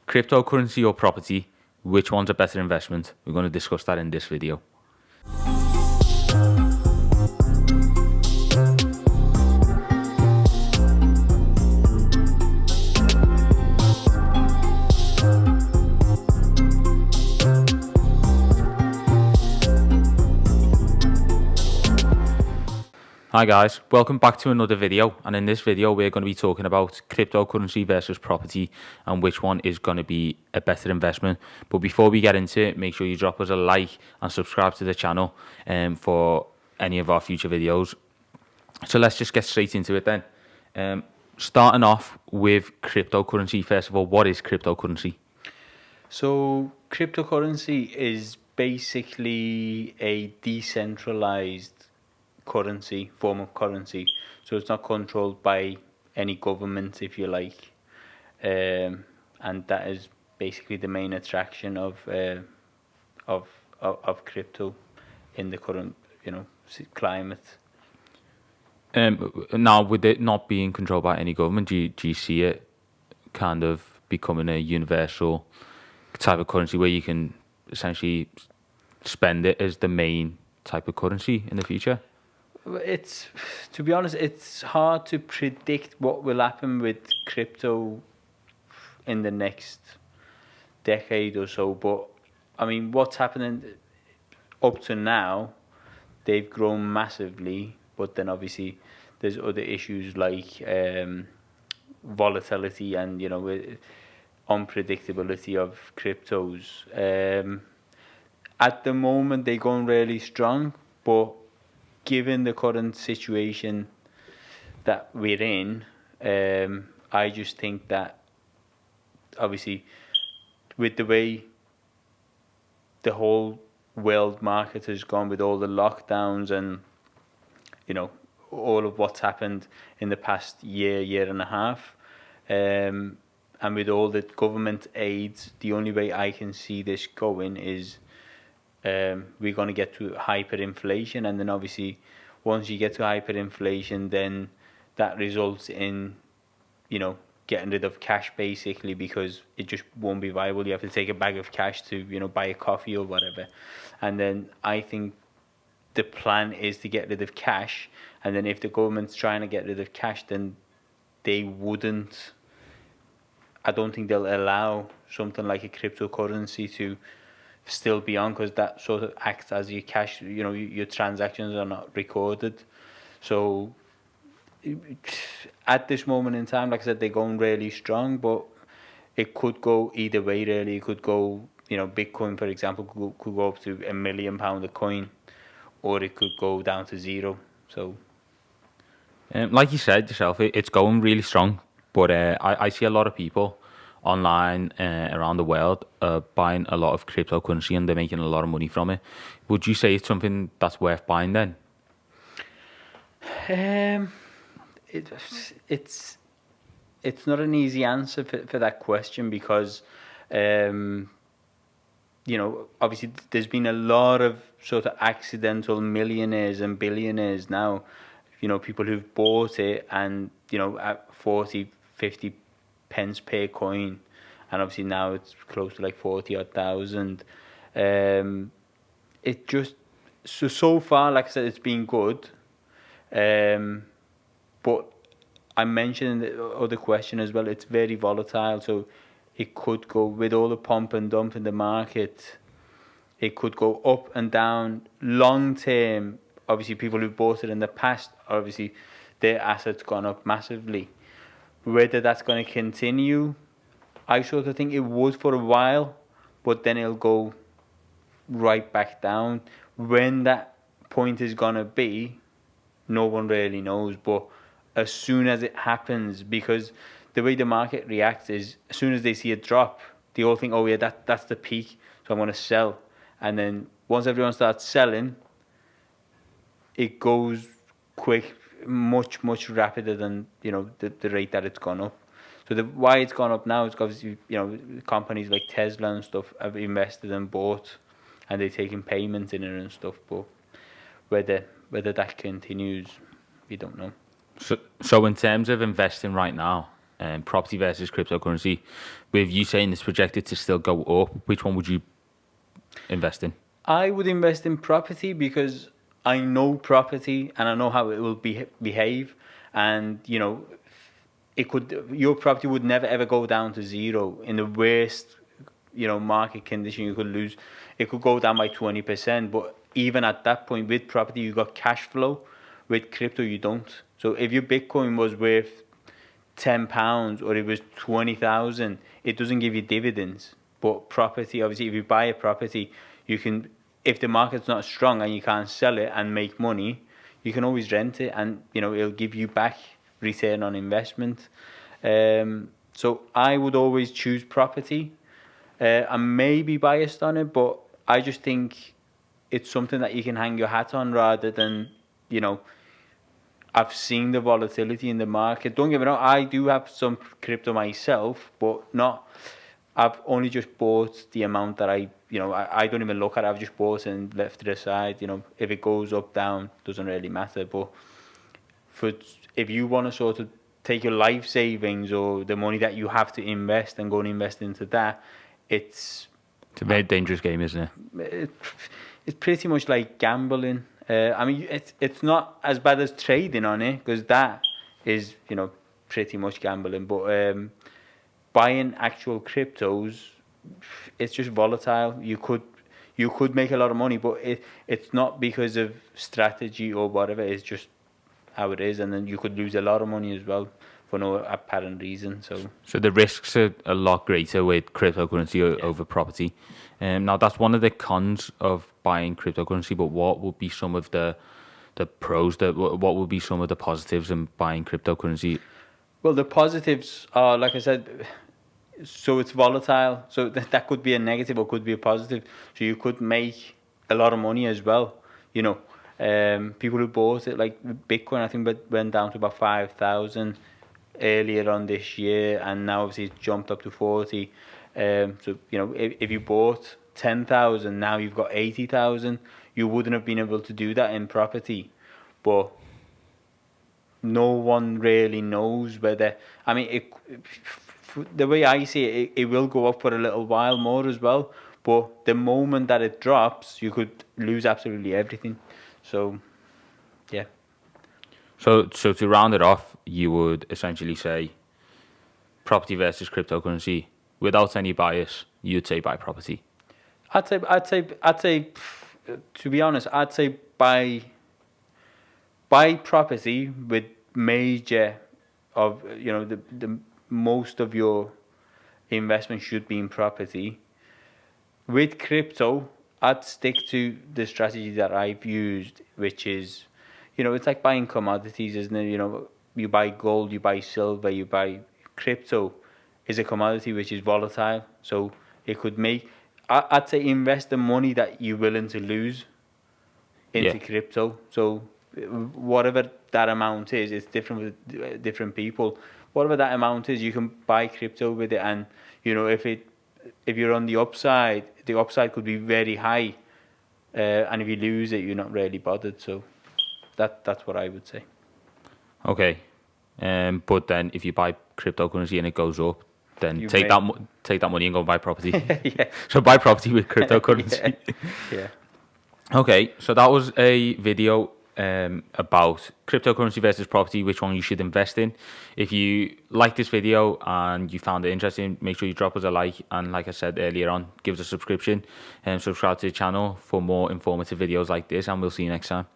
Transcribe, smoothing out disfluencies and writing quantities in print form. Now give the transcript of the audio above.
Cryptocurrency or property, which one's a better investment? We're going to discuss that in this video. Hi guys, welcome back to another video, and in this video we're going to be talking about cryptocurrency versus property and which one is going to be a better investment. But before we get into it, make sure you drop us a like and subscribe to the channel for any of our future videos. So let's just get straight into it then. Starting off with cryptocurrency, first of all, what is cryptocurrency? So cryptocurrency is basically a decentralized form of currency. So it's not controlled by any government, if you like, and that is basically the main attraction of crypto in the current climate. Now, with it not being controlled by any government, do you see it kind of becoming a universal type of currency where you can essentially spend it as the main type of currency in the future? To be honest, it's hard to predict what will happen with crypto in the next decade or so. But I mean, what's happening up to now, they've grown massively. But then obviously there's other issues like volatility and unpredictability of cryptos. At the moment, they're going really strong, but given the current situation that we're in, I just think that obviously with the way the whole world market has gone with all the lockdowns and all of what's happened in the past year and a half, and with all the government aids, the only way I can see this going is we're going to get to hyperinflation, and then obviously once you get to hyperinflation, then that results in getting rid of cash basically, because it just won't be viable. You have to take a bag of cash to buy a coffee or whatever, and then I think the plan is to get rid of cash, and then if the government's trying to get rid of cash, then I don't think they'll allow something like a cryptocurrency to still be on, because that sort of acts as your cash. Your transactions are not recorded. So at this moment in time, like I said, they're going really strong, but it could go either way really. It could go, Bitcoin for example could go up to £1 million a coin, or it could go down to zero. So like you said yourself, it's going really strong, but I see a lot of people online around the world buying a lot of cryptocurrency, and they're making a lot of money from it. Would you say it's something that's worth buying then? It's not an easy answer for that question, because obviously there's been a lot of sort of accidental millionaires and billionaires now, people who've bought it and at 40-50 pence per coin, and obviously now it's close to like 40,000. It just so far, like I said, it's been good, but I mentioned in the other question as well, it's very volatile, so it could go, with all the pump and dump in the market, it could go up and down. Long term, obviously people who bought it in the past, obviously their assets gone up massively. Whether that's going to continue, I sort of think it would for a while, but then it'll go right back down. When that point is going to be, no one really knows. But as soon as it happens, because the way the market reacts is, as soon as they see a drop, they all think, oh yeah, that's the peak, so I'm going to sell. And then once everyone starts selling, it goes quick, much rapider than the rate that it's gone up. So why it's gone up now is because companies like Tesla and stuff have invested and bought, and they're taking payments in it and stuff. But whether that continues, we don't know. So in terms of investing right now, property versus cryptocurrency. With you saying it's projected to still go up, which one would you invest in? I would invest in property because I know property and I know how it will behave, and your property would never ever go down to zero. In the worst market condition, you could lose, it could go down by 20%, but even at that point, with property you got cash flow. With crypto you don't. So if your Bitcoin was worth £10 or it was 20,000, it doesn't give you dividends. But property, obviously, if you buy a property, you can, if the market's not strong and you can't sell it and make money, you can always rent it, and it'll give you back return on investment. So I would always choose property. I may be biased on it, but I just think it's something that you can hang your hat on rather than, I've seen the volatility in the market. Don't get me wrong, I do have some crypto myself, but I've only just bought the amount that I don't even look at it. I've just bought and left it aside. If it goes up, down, doesn't really matter. But if you want to sort of take your life savings or the money that you have to invest and go and invest into that, it's a very dangerous game, isn't it? It's pretty much like gambling. I mean, it's not as bad as trading on it, because that is pretty much gambling. But buying actual cryptos, it's just volatile. You could make a lot of money, but it's not because of strategy or whatever. It's just how it is, and then you could lose a lot of money as well for no apparent reason. So the risks are a lot greater with cryptocurrency over property. Now that's one of the cons of buying cryptocurrency, but what would be some of the pros? What would be some of the positives in buying cryptocurrency? Well, the positives are, like I said, so it's volatile. So that could be a negative or could be a positive. So you could make a lot of money as well. People who bought it, like Bitcoin, I think went down to about 5,000 earlier on this year, and now obviously it's jumped up to 40. So if you bought 10,000, now you've got 80,000. You wouldn't have been able to do that in property, but no one really knows whether. I mean, the way I see it, it will go up for a little while more as well. But the moment that it drops, you could lose absolutely everything. So, yeah. So to round it off, you would essentially say property versus cryptocurrency. Without any bias, you'd say buy property. I'd say, to be honest, I'd say buy property with major of the most of your investment should be in property. With crypto, I'd stick to the strategy that I've used, which is, it's like buying commodities, isn't it? You buy gold, you buy silver, you buy crypto. Is a commodity which is volatile, so it could make. I'd say invest the money that you're willing to lose into crypto. So whatever that amount is, it's different with different people. Whatever that amount is, you can buy crypto with it, and if you're on the upside could be very high, and if you lose it, you're not really bothered. So that's what I would say. Okay, but then if you buy cryptocurrency and it goes up, then take that money and go and buy property. Yeah. So buy property with cryptocurrency. Yeah. Okay, so that was a video about cryptocurrency versus property, which one you should invest in. If you like this video and you found it interesting, make sure you drop us a like, and like I said earlier on, give us a subscription and subscribe to the channel for more informative videos like this, and we'll see you next time.